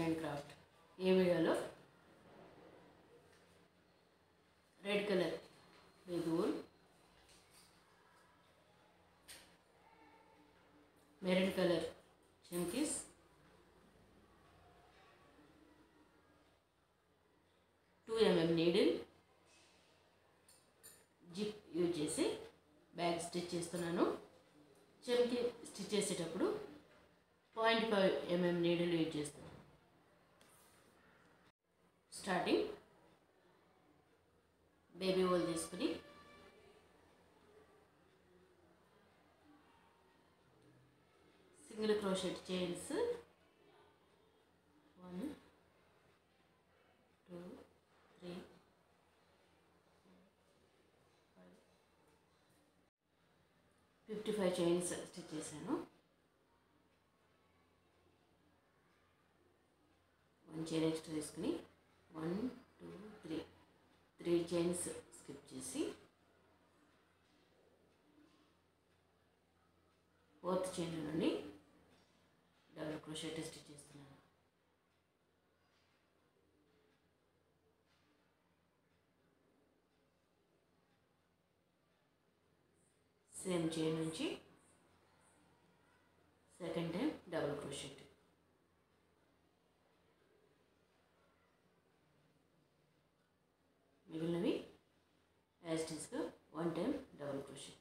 And craft. ఈ వీడియోలో red colour baby wool, maroon colour చమ్కీస్, టూ నీడిల్, జిప్ యూజ్ చేసి బ్యాగ్ స్టిచ్ చేస్తున్నాను. చమ్కీ స్టిచ్ చేసేటప్పుడు 0.5 నీడిల్ యూజ్ చేస్తున్నాను. స్టార్టింగ్ బేబీ వూల్ తీసుకుని single crochet chains 1 2 3 55 chains stitch చేశాను. 1 చైన్ ఎక్స్ట్రా తీసుకుని 1 2 3 చైన్స్ స్కిప్ చేసి 4th చైన్ నుండి డబుల్ క్రోషెట్ స్టిచ్ చేస్తున్నాను. సేమ్ చైన్ నుంచి సెకండ్ టైం డబుల్ క్రోషెట్. మిగిలినవి యాజ్ ఇట్ ఈస్గా 1 టైం డబుల్ క్రోషెట్.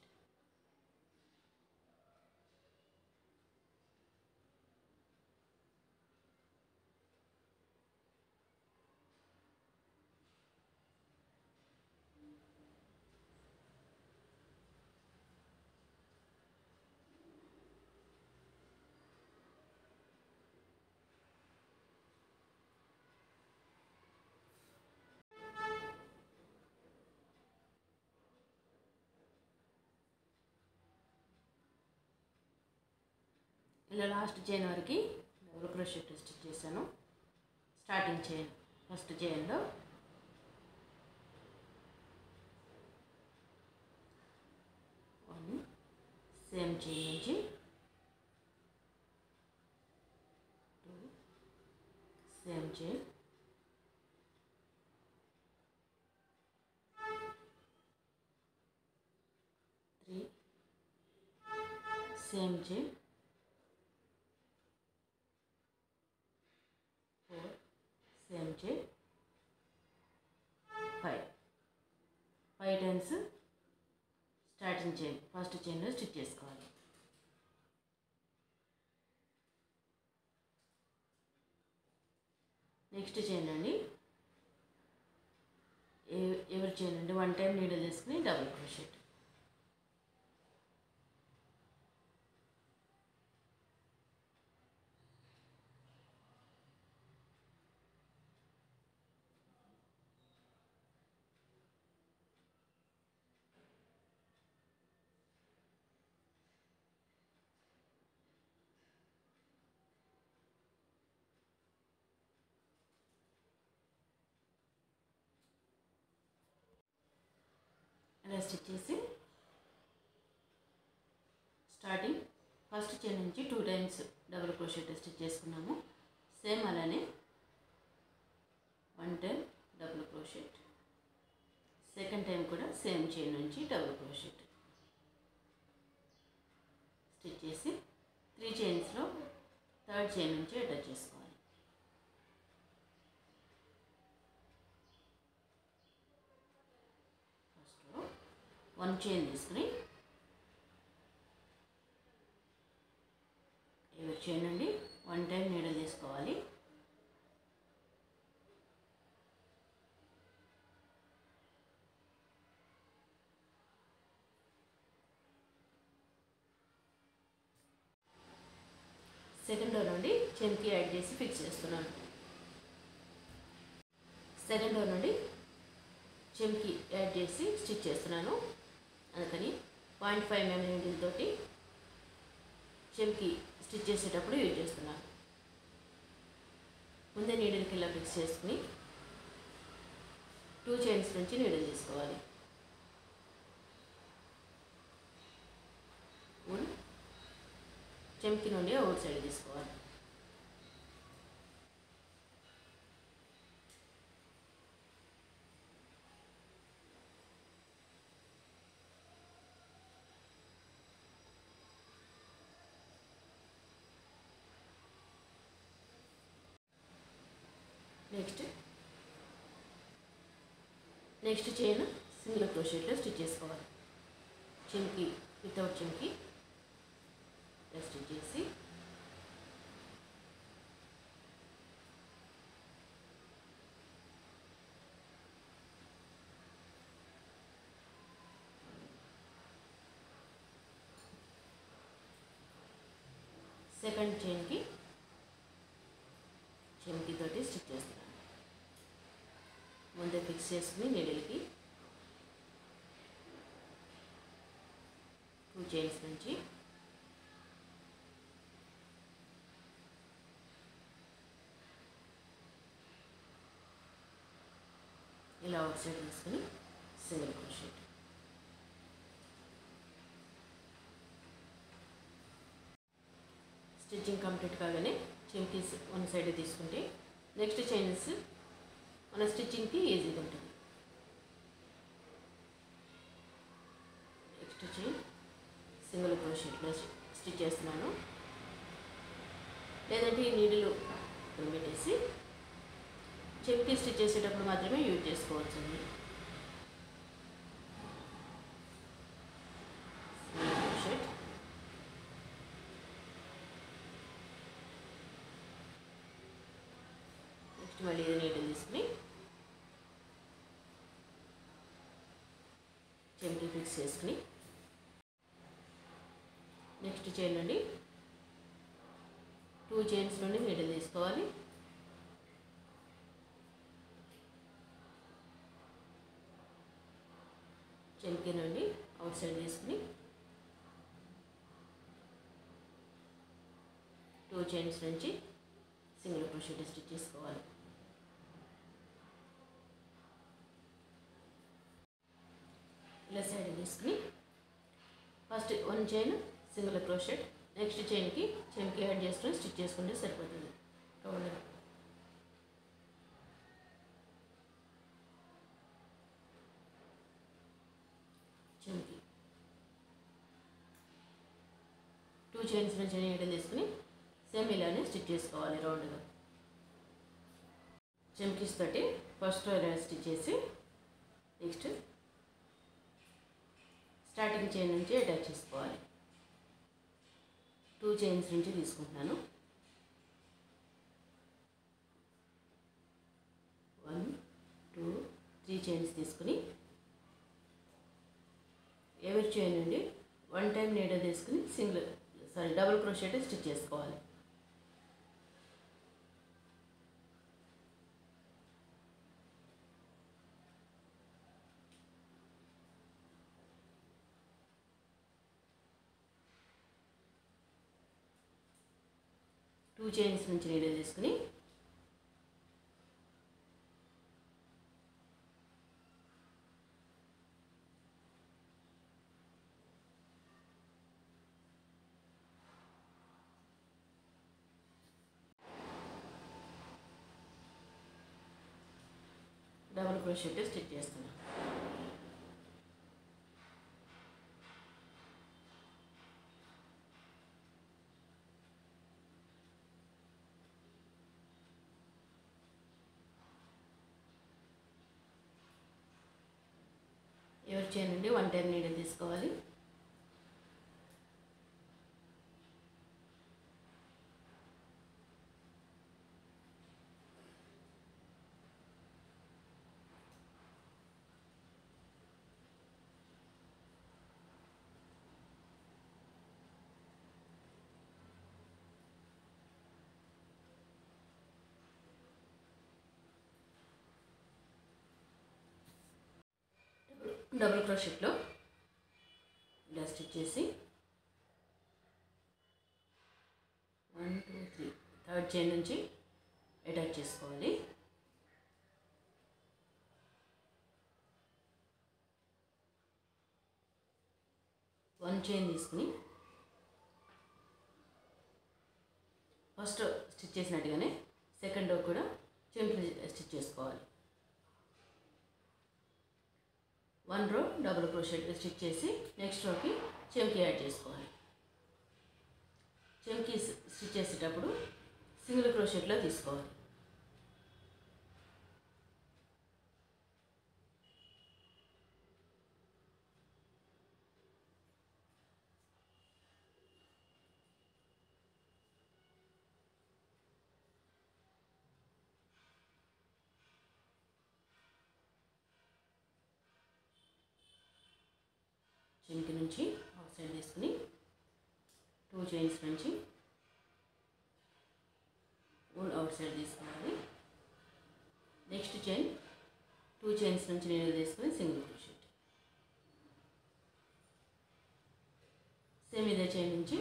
ఇలా లాస్ట్ చైన్ వరకు డబుల్ క్రోషెట్ స్టిచ్ చేశాను. స్టార్టింగ్ చైన్ ఫస్ట్ చైన్లో సేమ్ చైన్ నుంచి 2 same chain 3 same chain 4 same chain 5 times starting chain first చైన్లో stitch చేసుకోవాలి. నెక్స్ట్ చైన్ అండి ఎవరి చైన్ అండి 1 టైం నీడిల్ తీసుకుని డబుల్ క్రోషెట్. ఇలా స్టిచ్ చేసి స్టార్టింగ్ ఫస్ట్ చైన్ నుంచి 2 టైమ్స్ డబుల్ క్రోషెట్ స్టిచ్ చేసుకున్నాము. సేమ్ అలానే 1 time double crochet, second time కూడా సేమ్ చైన్ నుంచి డబుల్ క్రోషెట్ స్టిచ్ చేసి 3 చైన్స్లో థర్డ్ చైన్ నుంచి అటాచ్ చేసుకోవాలి. ఫస్ట్లో 1 చైన్ తీసుకుని ఎవరి చైన్ అండి 1 టైం నీడిల్ తీసుకోవాలి. సెకండ్ రో నుండి చైన్కి యాడ్ చేసి ఫిక్స్ చేస్తున్నాను. సెకండ్ రో నుండి చైన్కి యాడ్ చేసి స్టిచ్ చేస్తున్నాను. అందుకని 0.5 నీడిల్ తోటి చైన్కి స్టిచ్ చేసేటప్పుడు యూజ్ చేస్తున్నాను. ముందే నీడిల్కి ఇలా ఫిక్స్ చేసుకుని 2 చైన్స్ నుంచి నీడిల్ తీసుకోవాలి. వూల్ చెంకి నుండి అవుట్ సైడ్ తీసుకోవాలి. నెక్స్ట్ చైన్ సింగిల్ క్రోషెట్లో స్టిచ్ చేసుకోవాలి. చెంకి వితౌట్ చెంకి స్టిచ్ చేసి సెకండ్ చైన్కి చెంకి తోటి స్టిచ్ చేస్తున్నాను. ముందే ఫిక్స్ చేసుకుని నీడిల్కి 2 చైన్స్ నుంచి ఇలా అవుట్ సైడ్ తీసుకుని సింగిల్ క్రోషెట్. స్టిచ్చింగ్ కంప్లీట్ కాగానే చెంకీస్ వన్ సైడ్ తీసుకుంటే నెక్స్ట్ చైన్స్ మన స్టిచ్చింగ్కి ఈజీగా ఉంటుంది. నెక్స్ట్ చైన్ సింగిల్ క్రోషెట్లో స్టిచ్ చేస్తున్నాను. లేదంటే ఈ నీడిలు పెట్టేసి చెంకీ స్టిచ్ చేసేటప్పుడు మాత్రమే యూజ్ చేసుకోవచ్చు. సింగిల్ క్రోషెట్ నెక్స్ట్ మళ్ళీ ఇది నీడిల్ తీసుకుని చెంకీ ఫిక్స్ చేసుకుని నెక్స్ట్ చైన్ నుండి 2 చైన్స్ నుండి నీడిల్ తీసుకోవాలి. చెంకీ నుండి అవుట్ సైడ్ తీసుకుని 2 చైన్స్ నుంచి సింగిల్ క్రోషెట్ స్టిచ్ చేసుకోవాలి. ఇలా సైడ్ తీసుకుని first 1 chain single crochet, next చైన్కి చెంకీ యాడ్ చేసుకుని స్టిచ్ చేసుకుంటే సరిపోతుంది. రౌండ్గా చెంకీ 2 చైన్స్ నుంచి నీడిల్ తీసుకుని సేమ్ ఇలానే స్టిచ్ చేసుకోవాలి రౌండ్గా. చెంకీస్ తోటి ఫస్ట్ ఇలా స్టిచ్ చేసి నెక్స్ట్ స్టార్టింగ్ చైన్ నుంచి అటాచ్ చేసుకోవాలి. 2 చైన్స్ నుంచి తీసుకుంటున్నాను. 1 2 3 చైన్స్ తీసుకుని ఎవరి చైన్ నుండి 1 టైం నీడిల్ తీసుకుని డబుల్ క్రోషెట్ స్టిచ్ చేసుకోవాలి. టూ చైన్స్ నుంచి నీడిల్ తీసుకుని డబుల్ క్రోషెట్ స్టిచ్ చేస్తున్నాను. ఎవరి చైన్ నుండి 1 టైం నీడిల్ తీసుకోవాలి. డబుల్ క్రోషెట్లో ఇలా స్టిచ్ చేసి 1 2 3 థర్డ్ చైన్ నుంచి అటాచ్ చేసుకోవాలి. వన్ చైన్ తీసుకుని ఫస్ట్ స్టిచ్ చేసినట్టుగానే సెకండ్ రో కూడా చైన్ స్టిచ్ చేసుకోవాలి. 1 రో డబుల్ క్రోషెట్ స్టిచ్ చేసి నెక్స్ట్ రోకి చెంకీ యాడ్ చేసుకోవాలి. చెంకీ స్టిచ్ చేసేటప్పుడు సింగిల్ క్రోషెట్లో తీసుకోవాలి. చెంకి నుంచి అవుట్ సైడ్ తీసుకుని 2 చైన్స్ నుంచి వూల్ అవుట్ సైడ్ తీసుకోవాలి. నెక్స్ట్ చైన్ 2 చైన్స్ నుంచి నీడిల్ తీసుకుని సింగిల్ క్రోషెట్. సేమ్ ఇదే చైన్ నుంచి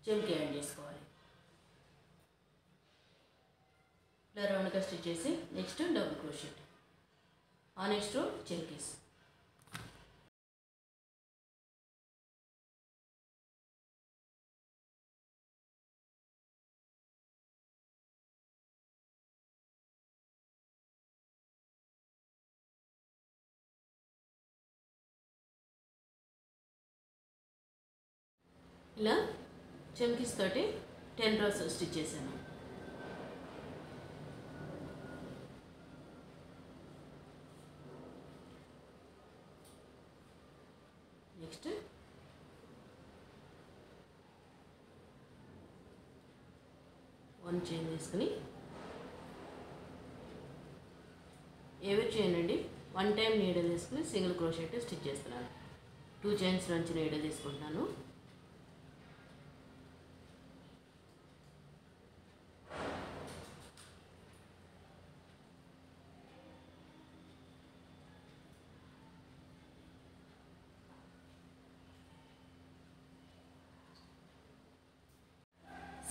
చెంకి యాడ్ చేసుకోవాలి. ఇలా రౌండ్గా స్టిచ్ చేసి నెక్స్ట్ డబుల్ క్రోషెట్. ఆ నెక్స్ట్ రో చెంకీస్. ఇలా చెంకీస్ తోటి 10 rows స్టిచ్ చేశాను. నెక్స్ట్ 1 చైన్ తీసుకుని ఎవరి చైన్ అండి 1 టైం నీడిల్ తీసుకుని సింగిల్ క్రోషెట్ స్టిచ్ చేస్తున్నాను. 2 చైన్స్ నుంచి నీడిల్ తీసుకుంటున్నాను.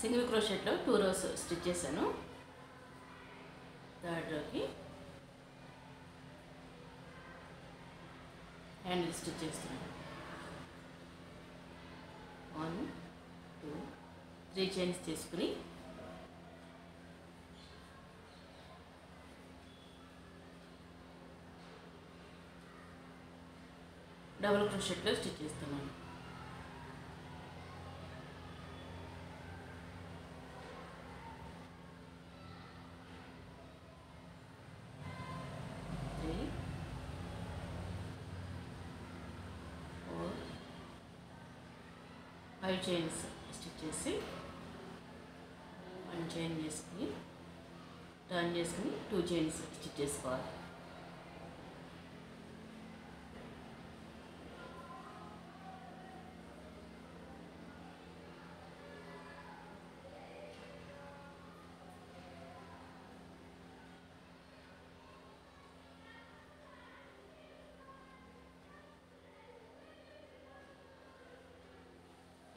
సింగిల్ క్రోషెట్లో 2 rows స్టిచ్ చేశాను. థర్డ్ రోకి హ్యాండిల్ స్టిచ్ చేస్తున్నాను. 1 2 3 చైన్స్ తీసుకుని డబుల్ క్రోషెట్లో స్టిచ్ చేస్తున్నాను. ఫైవ్ చైన్స్ స్టిచ్ చేసి 1 చైన్ చేసుకుని టర్న్ చేసుకుని 2 చైన్స్ స్టిచ్ చేసుకోవాలి.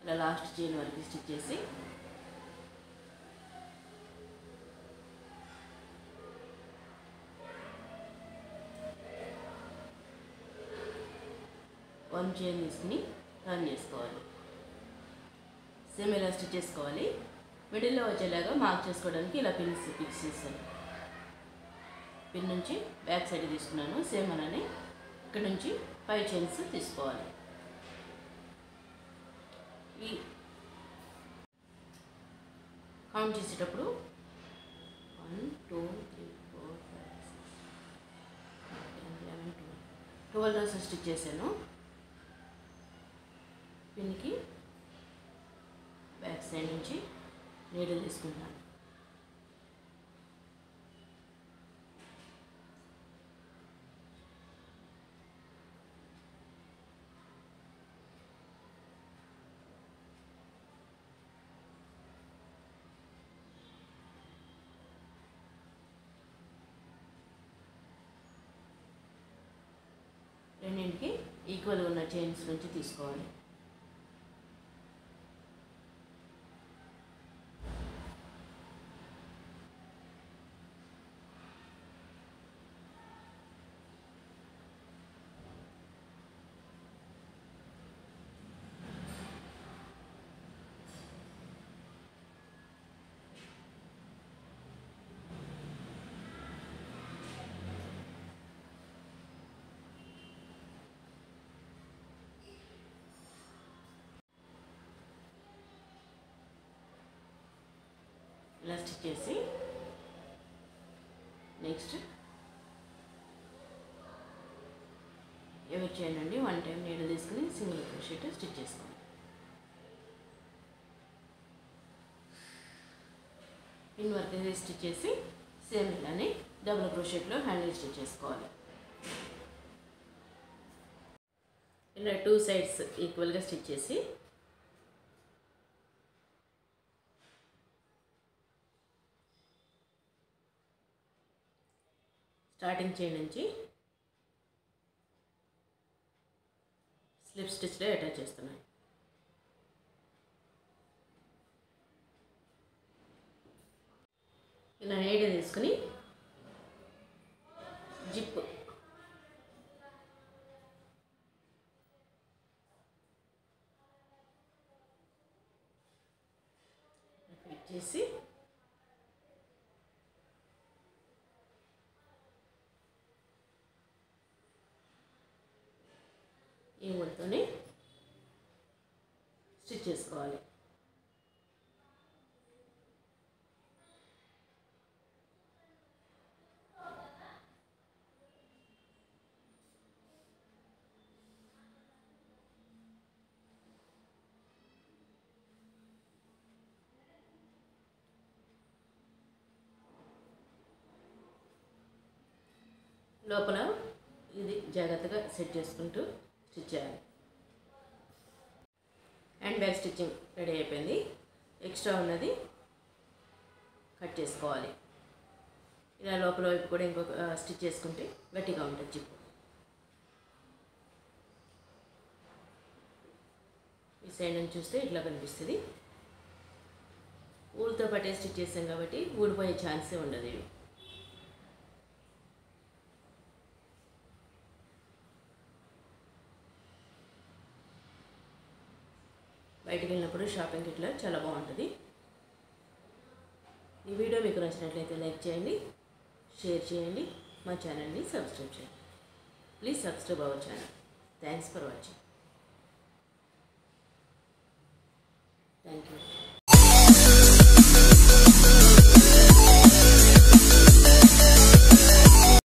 ఇలా లాస్ట్ చైన్ వరకు స్టిచ్ చేసి వన్ చైన్ తీసుకుని టర్న్ చేసుకోవాలి. సేమ్ ఇలా స్టిచ్ చేసుకోవాలి. మిడిల్లో వచ్చేలాగా మార్క్ చేసుకోవడానికి ఇలా ఫిక్స్ చేస్తాను. పిన్ నుంచి బ్యాక్ సైడ్ తీసుకున్నాను. సేమ్ అలానే ఇక్కడ నుంచి 5 చైన్స్ తీసుకోవాలి. ఈ కౌంట్ చేసేటప్పుడు 1 2 3 4 5 6 7 8 9 10 11 12 rows స్టిచ్ చేశాను. పిన్కి బ్యాక్ సైడ్ నుంచి నీడిల్ తీసుకుంటాను. రెండింటికి ఈక్వల్గా ఉన్న చైన్స్ నుంచి తీసుకోవాలి. ఇలా స్టిచ్ చేసి నెక్స్ట్ ఎవరి చేయండి 1 టైం నీడిల్ తీసుకుని సింగిల్ క్రోషెట్ స్టిచ్ చేసుకోండి. పిన్ వరకు స్టిచ్ చేసి సేమ్ ఇలానే డబుల్ క్రోషెట్లో హ్యాండిల్ స్టిచ్ చేసుకోవాలి. ఇలా 2 సైడ్స్ ఈక్వల్గా స్టిచ్ చేసి స్టార్టింగ్ చైన్ నుంచి స్లిప్ స్టిచ్లో అటాచ్ చేస్తున్నాను. ఇలా నీడ తీసుకుని జిప్ ఫిట్ చేసి ఈ ముడితోనే స్టిచ్ చేసుకోవాలి. లోపల ఇది జాగ్రత్తగా సెట్ చేసుకుంటూ స్టిచ్ చేయాలి. హ్యాండ్ బ్యాగ్ స్టిచ్చింగ్ రెడీ అయిపోయింది. ఎక్స్ట్రా ఉన్నది కట్ చేసుకోవాలి. ఇలా లోపల వైపు కూడా ఇంకొక స్టిచ్ చేసుకుంటే గట్టిగా ఉంటుంది జిప్. ఈ సైడ్ నుంచి చూస్తే ఇట్లా కనిపిస్తుంది. ఊళ్ళతో పట్టే స్టిచ్ చేసాం కాబట్టి ఊడిపోయే ఛాన్సే ఉండదు. ఇవి బయటికి వెళ్ళినప్పుడు షాపింగ్కి ఇట్లా చాలా బాగుంటుంది. ఈ వీడియో మీకు నచ్చినట్లయితే లైక్ చేయండి, షేర్ చేయండి, మా ఛానల్ని సబ్స్క్రైబ్ చేయండి. Please subscribe our channel. Thanks for watching. Thank you.